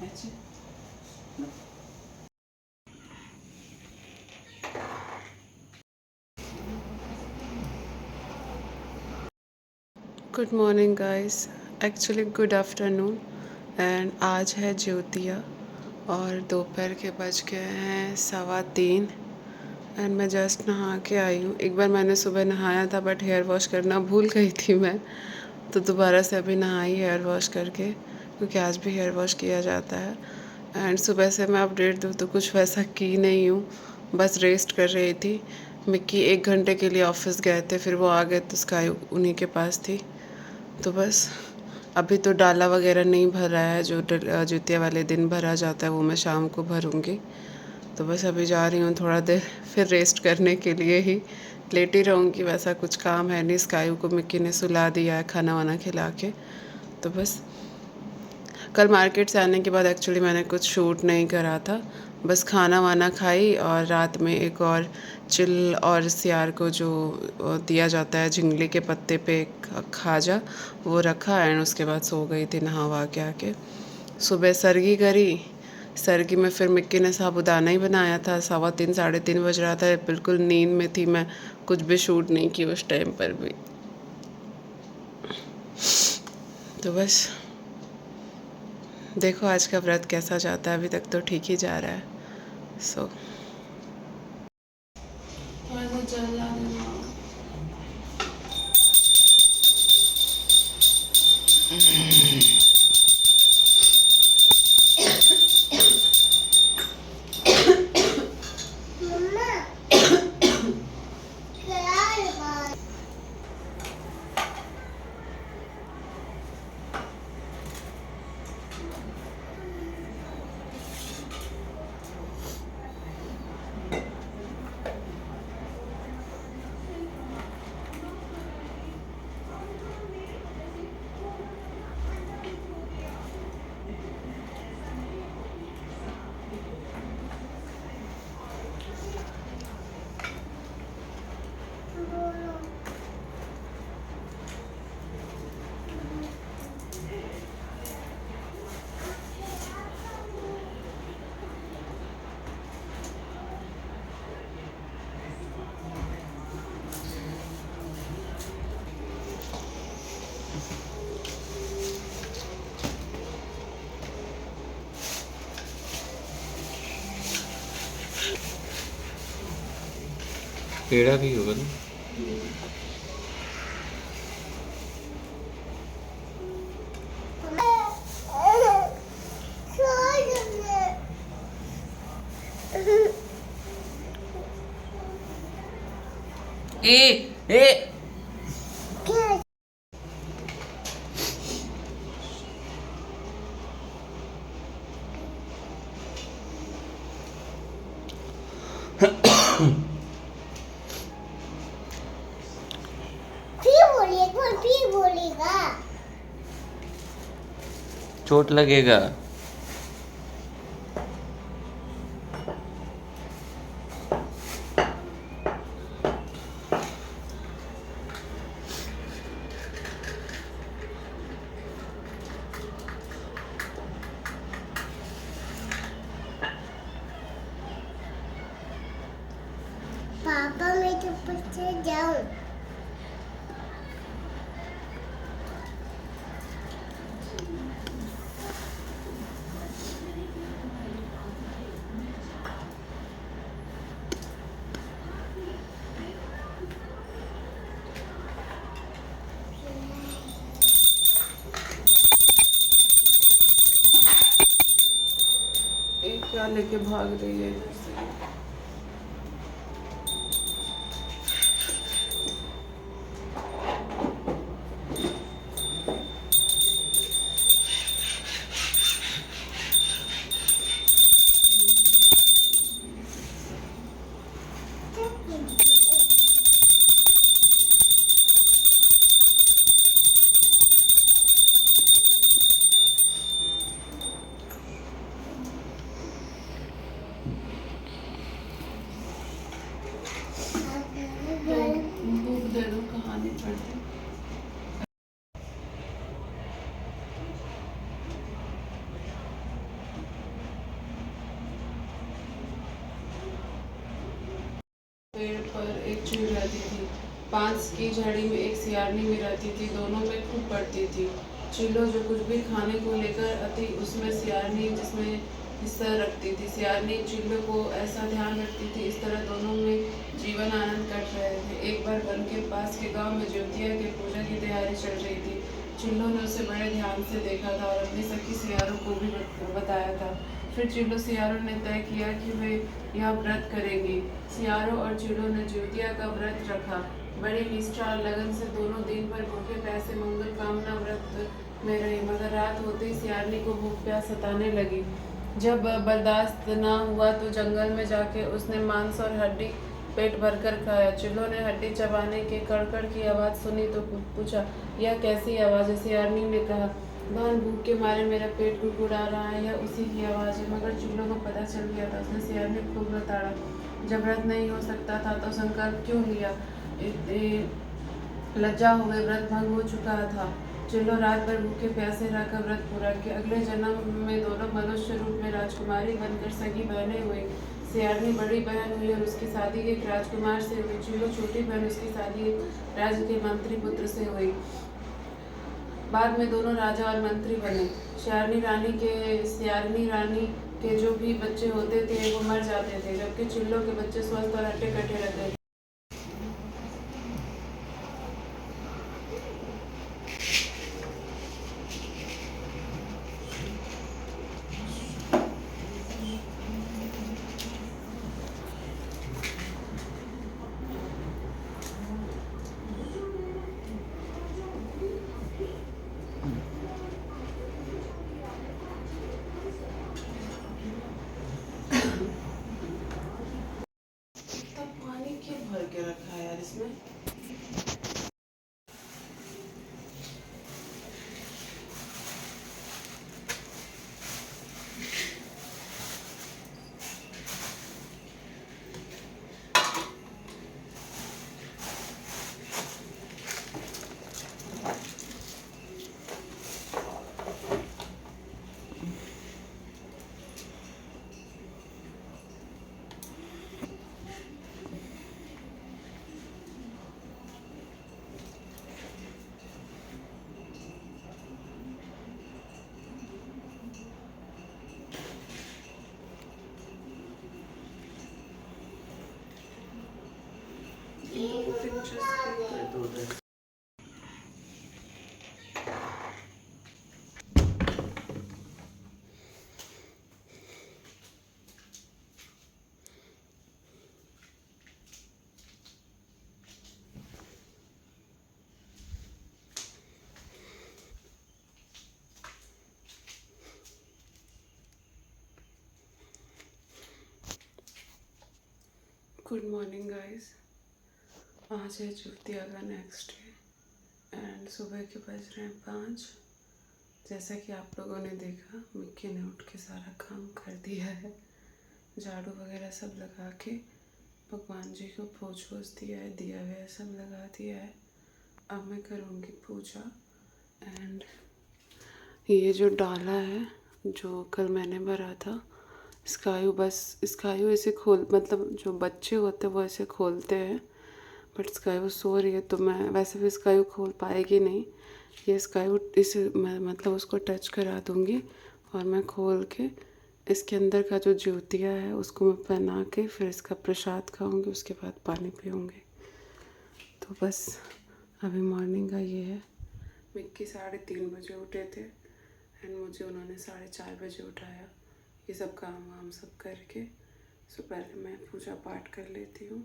Good morning guys, actually good afternoon. And आज है ज्योतिया और दोपहर के बज गए हैं 3:15। एंड मैं जस्ट नहा के आई हूँ। एक बार मैंने सुबह नहाया था बट हेयर वॉश करना भूल गई थी मैं, तो दोबारा से अभी नहाई हेयर वॉश करके, क्योंकि आज भी हेयर वॉश किया जाता है। एंड सुबह से मैं अपडेट दूँ तो कुछ वैसा की नहीं हूँ, बस रेस्ट कर रही थी। मिक्की 1 घंटे के लिए ऑफिस गए थे, फिर वो आ गए तो स्काई उन्हीं के पास थी। तो बस अभी तो डाला वगैरह नहीं भरा है, जो ज्योतिया वाले दिन भरा जाता है वो मैं शाम को भरूँगी। तो बस अभी जा रही हूँ थोड़ा देर, फिर रेस्ट करने के लिए ही लेटी रहूँगी। वैसा कुछ काम है नहीं, स्काई को मिक्की ने सुला दिया है खाना वाना खिला के। तो बस कल मार्केट से आने के बाद एक्चुअली मैंने कुछ शूट नहीं करा था, बस खाना वाना खाई और रात में एक और चिल और सियार को जो दिया जाता है झिंगली के पत्ते पे खाजा, वो रखा एंड उसके बाद सो गई थी नहा वहा के आके। सुबह सरगी करी, सरगी में फिर मिक्की ने साबुदाना ही बनाया था। 3:15 3:30 बज रहा था, बिल्कुल नींद में थी मैं, कुछ भी शूट नहीं की उस टाइम पर भी। तो बस देखो आज का व्रत कैसा जाता है, अभी तक तो ठीक ही जा रहा है। सो पेड़ा भी होगा ना। ए ए फिर बोलेगा, चोट लगेगा। पापा मैं तो पीछे जाऊं। एक क्या लेके भाग रही है इधर से। चिड़ रहती थी। 5 की झड़ी में एक सियारनी भी रहती थी, दोनों में खूब पड़ती थी। चिल्लो जो कुछ भी खाने को लेकर आती उसमें सियारनी जिसमें हिस्सा रखती थी। सियारनी चिल्लो को ऐसा ध्यान रखती थी, इस तरह दोनों में जीवन आनंद कट रहे थे। एक बार वन के पास के गांव में ज्योतिया के पूजा की तैयारी चल रही थी। चिल्लो ने उसे बड़े ध्यान से देखा था और अपनी सखी सियारों को भी बताया था। फिर चिल्लो सियारों ने तय किया कि वे यह व्रत करेंगी। सियारों और चिल्लो ने ज्योतिया का व्रत रखा। बड़ी निष्ठा और लगन से दोनों दिन भर भूखे प्यासे मंगल कामना व्रत में रही, मगर रात होते ही सियारनी को भूख प्यास सताने लगी। जब बर्दाश्त न हुआ तो जंगल में जाके उसने मांस और हड्डी पेट भरकर खाया। चिल्लो ने हड्डी चबाने के कड़कड़ की आवाज़ सुनी तो पूछा, यह कैसी आवाज़ है? सियारनी ने कहा, बहन भूख के मारे मेरा पेट गुड़गुड़ा रहा है, यह उसी की आवाज़ है। मगर चिल्लो को पता चल गया था। उसने सियारनी को खूब लताड़ा। जब व्रत नहीं हो सकता था तो संकल्प क्यों लिया? लज्जा हुए व्रत भंग हो चुका था। चिल्लो रात भर भूखे प्यासे रहकर व्रत पूरा किया। अगले जन्म में दोनों मनुष्य रूप में राजकुमारी बनकर सगी बहनें हुई। सियारनी बड़ी बहन हुई और उसकी शादी एक राजकुमार से हुई। चिल्लो छोटी बहन, उसकी शादी एक राज्य के मंत्री पुत्र से हुई। बाद में दोनों राजा और मंत्री बने। सियारनी रानी के जो भी बच्चे होते थे वो मर जाते थे, जबकि चिल्लो के बच्चे स्वस्थ और हट्टे कट्टे रहते थे। इतना पानी क्यों भर के रखा है यार इसमें? Good morning guys. आज है ज्योतिया का नेक्स्ट डे एंड सुबह के बज रहे हैं 5। जैसा कि आप लोगों ने देखा, मिक्की ने उठ के सारा काम कर दिया है। झाड़ू वगैरह सब लगा के भगवान जी को पोछ दिया है, दिया वह सब लगा दिया है। अब मैं करूँगी पूजा। एंड ये जो डाला है जो कल मैंने भरा था, स्कायू ऐसे मतलब जो बच्चे होते हैं वो ऐसे खोलते हैं, बट स्कायू सो रही है तो मैं वैसे भी स्कायू खोल पाएगी नहीं। ये स्कायू इसे मैं मतलब उसको टच करा दूँगी और मैं खोल के इसके अंदर का जो ज्योतिया है उसको मैं पहना के फिर इसका प्रसाद खाऊंगी, उसके बाद पानी पीऊँगी। तो बस अभी मॉर्निंग का ये है। मिक्की 3:30 बजे उठे थे एंड मुझे उन्होंने 4:30 बजे उठाया। ये सब काम वाम सब करके सो पहले मैं पूजा पाठ कर लेती हूँ,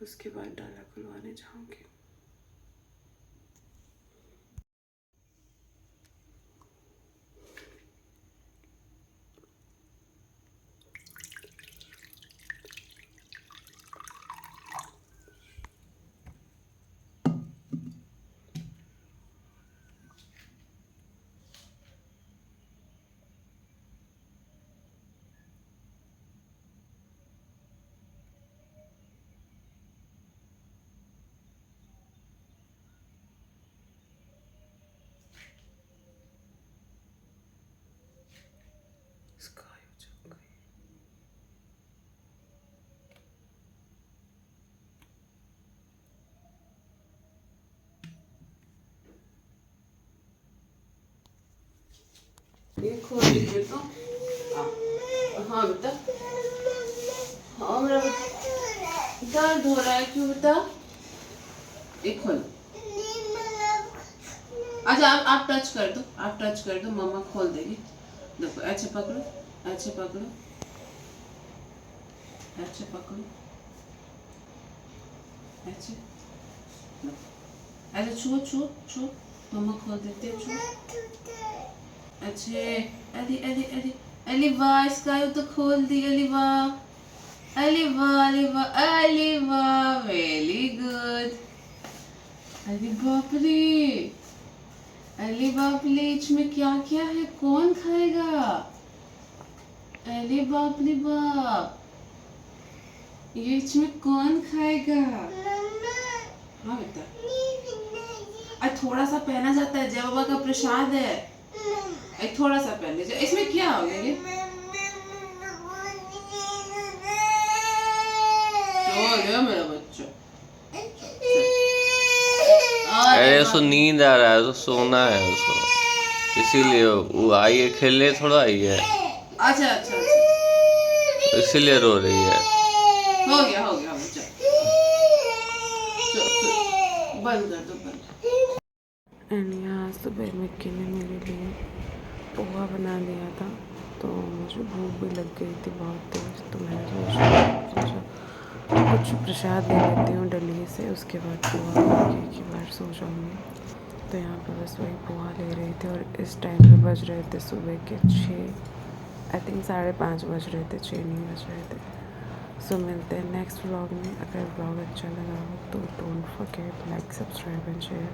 उसके बाद डाला खुलवाने जाऊँगी। ये खोल दीजिए तो। हाँ बेटा, हाँ मेरा दर्द हो रहा है क्यों बेटा? ये खोल। अच्छा आप टच कर दो, आप टच कर दो, मम्मा खोल देगी। देखो ऐसे पकड़ो, ऐसे पकड़ो, ऐसे पकड़ो, ऐसे ऐसे छुओ छुओ छुओ, मम्मा खोल देते हैं, छुओ। अच्छे अली अली अली अली वाह, इसका तो खोल दी अली वाह, अली वाह अली वाह अली वाह, वेरी गुड। अरे बाप रे, अरे बाप रे, इसमें क्या क्या है, कौन खाएगा? अरे बाप रे बाप, ये इसमें कौन खाएगा? हाँ बेटा, अरे थोड़ा सा पहना जाता है, जय बाबा का प्रसाद है, अरे थोड़ा सा पहन लीजिए। इसमें क्या हो गया? सो गया मेरा बच्चा। अरे उसको नींद आ रहा है, तो सोना है उसको, इसीलिए वो आई है खेलने, थोड़ा आई है, अच्छा अच्छा अच्छा, इसीलिए रो रही है। हो गया हो गया बच्चा, बंद कर दो बंद। एंड यहाँ सुबह मिक्की ने मेरे लिए पोहा बना लिया था, तो मुझे भूख भी लग गई थी बहुत तेज, तो मैंने सोचा कुछ प्रसाद ले लेती हूँ डली से, उसके बाद पोहा खा के बार सो जाऊँगी। तो यहाँ पर बस वही पोहा ले रही थी, और इस टाइम पे बज रहे थे सुबह के 6, आई थिंक 5:30 बज रहे थे, 6 नहीं बज रहे थे। सो मिलते हैं नेक्स्ट व्लॉग में। अगर व्लॉग अच्छा लगा हो तो don't forget like, subscribe and share,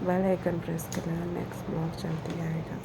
bell icon press कर लेना, नेक्स्ट व्लॉग जल्दी आएगा।